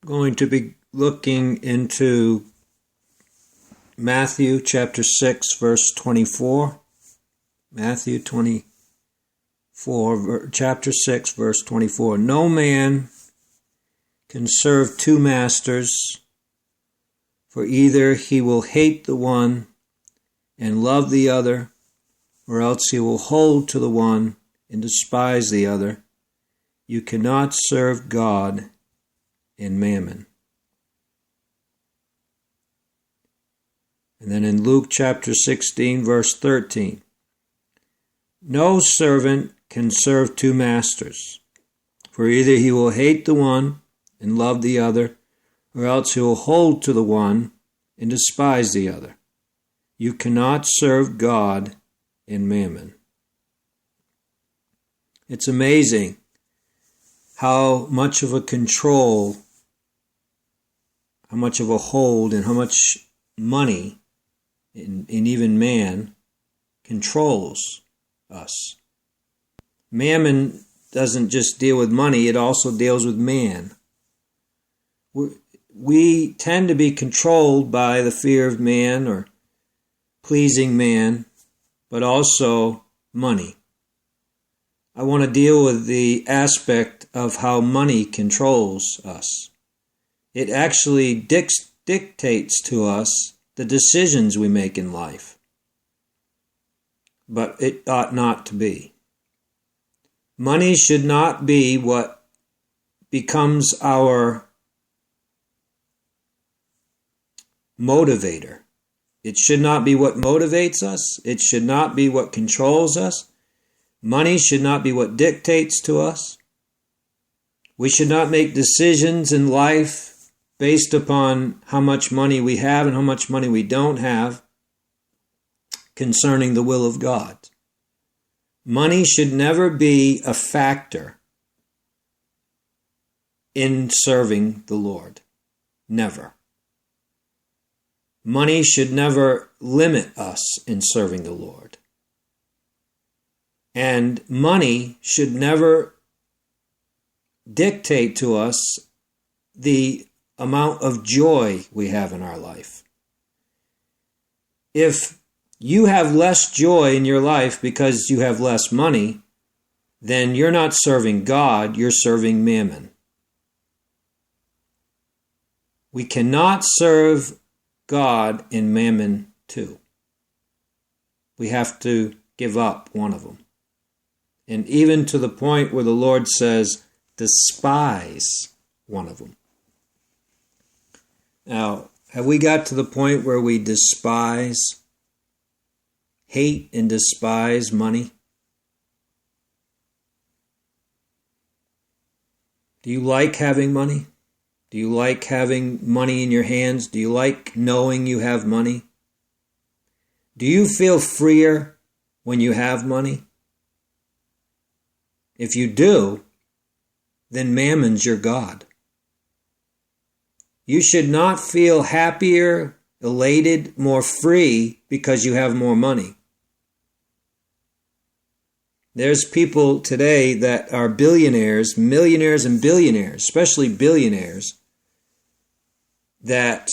going to be looking into Matthew chapter 6, verse 24. Matthew 24, chapter 6, verse 24. No man can serve two masters, for either he will hate the one and love the other, or else he will hold to the one and despise the other. You cannot serve God and mammon. And then in Luke chapter 16, verse 13. No servant can serve two masters, for either he will hate the one and love the other, or else he will hold to the one and despise the other. You cannot serve God and mammon. It's amazing how much of a control, how much of a hold, and how much money, and even man, controls us. Mammon doesn't just deal with money, it also deals with man. We tend to be controlled by the fear of man or pleasing man, but also money. I want to deal with the aspect of how money controls us. It actually dictates to us the decisions we make in life, but it ought not to be. Money should not be what becomes our motivator. It should not be what motivates us. It should not be what controls us. Money should not be what dictates to us. We should not make decisions in life based upon how much money we have and how much money we don't have concerning the will of God. Money should never be a factor in serving the Lord. Never. Money should never limit us in serving the Lord. And money should never dictate to us the amount of joy we have in our life. If you have less joy in your life because you have less money, then you're not serving God, you're serving mammon. We cannot serve God and mammon too. We have to give up one of them. And even to the point where the Lord says, despise one of them. Now, have we got to the point where we hate and despise money? Do you like having money? Do you like having money in your hands? Do you like knowing you have money? Do you feel freer when you have money? If you do, then mammon's your God. You should not feel happier, elated, more free because you have more money. There's people today that are billionaires, millionaires and billionaires, especially billionaires, that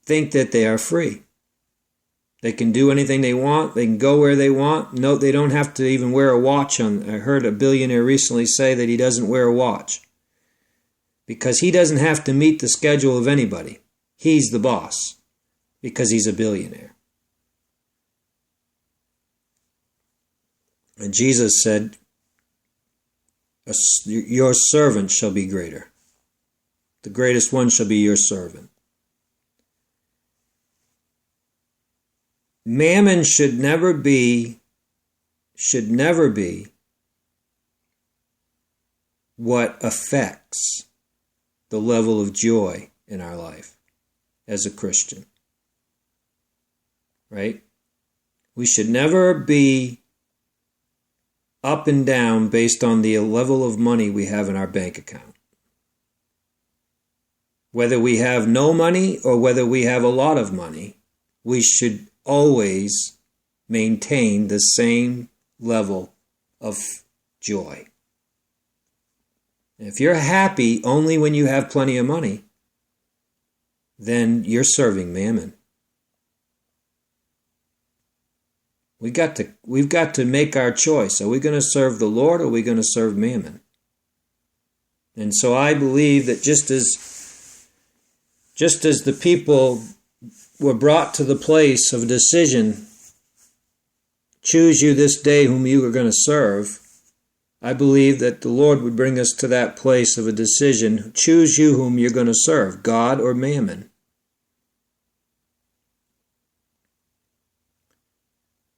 think that they are free. They can do anything they want. They can go where they want. No, they don't have to even wear a watch on. I heard a billionaire recently say that he doesn't wear a watch because he doesn't have to meet the schedule of anybody. He's the boss because he's a billionaire. And Jesus said, your servant shall be greater. The greatest one shall be your servant. Mammon should never be what affects the level of joy in our life as a Christian. Right? We should never be up and down based on the level of money we have in our bank account. Whether we have no money or whether we have a lot of money, we should always maintain the same level of joy. If you're happy only when you have plenty of money, then you're serving mammon. We've got to make our choice. Are we going to serve the Lord or are we going to serve mammon? And so I believe that just as the people were brought to the place of a decision, choose you this day whom you are going to serve, I believe that the Lord would bring us to that place of a decision. Choose you whom you're going to serve, God or mammon.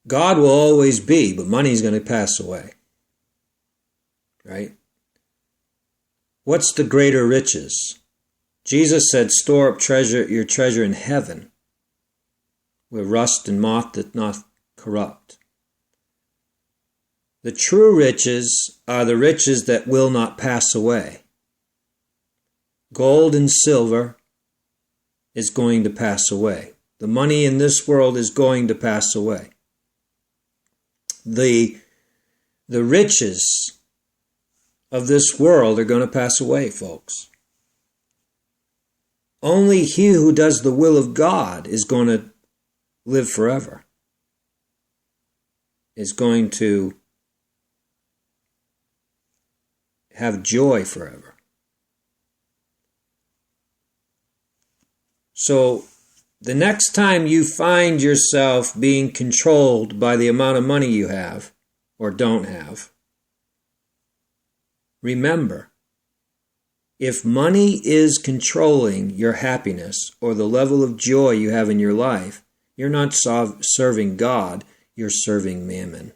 God will always be, but money's going to pass away. Right? What's the greater riches? Jesus said, store up your treasure in heaven, where rust and moth doth not corrupt. The true riches are the riches that will not pass away. Gold and silver is going to pass away. The money in this world is going to pass away. The riches of this world are going to pass away, folks. Only he who does the will of God is going to live forever, is going to have joy forever. So the next time you find yourself being controlled by the amount of money you have or don't have, remember, if money is controlling your happiness or the level of joy you have in your life, you're not serving God, you're serving mammon.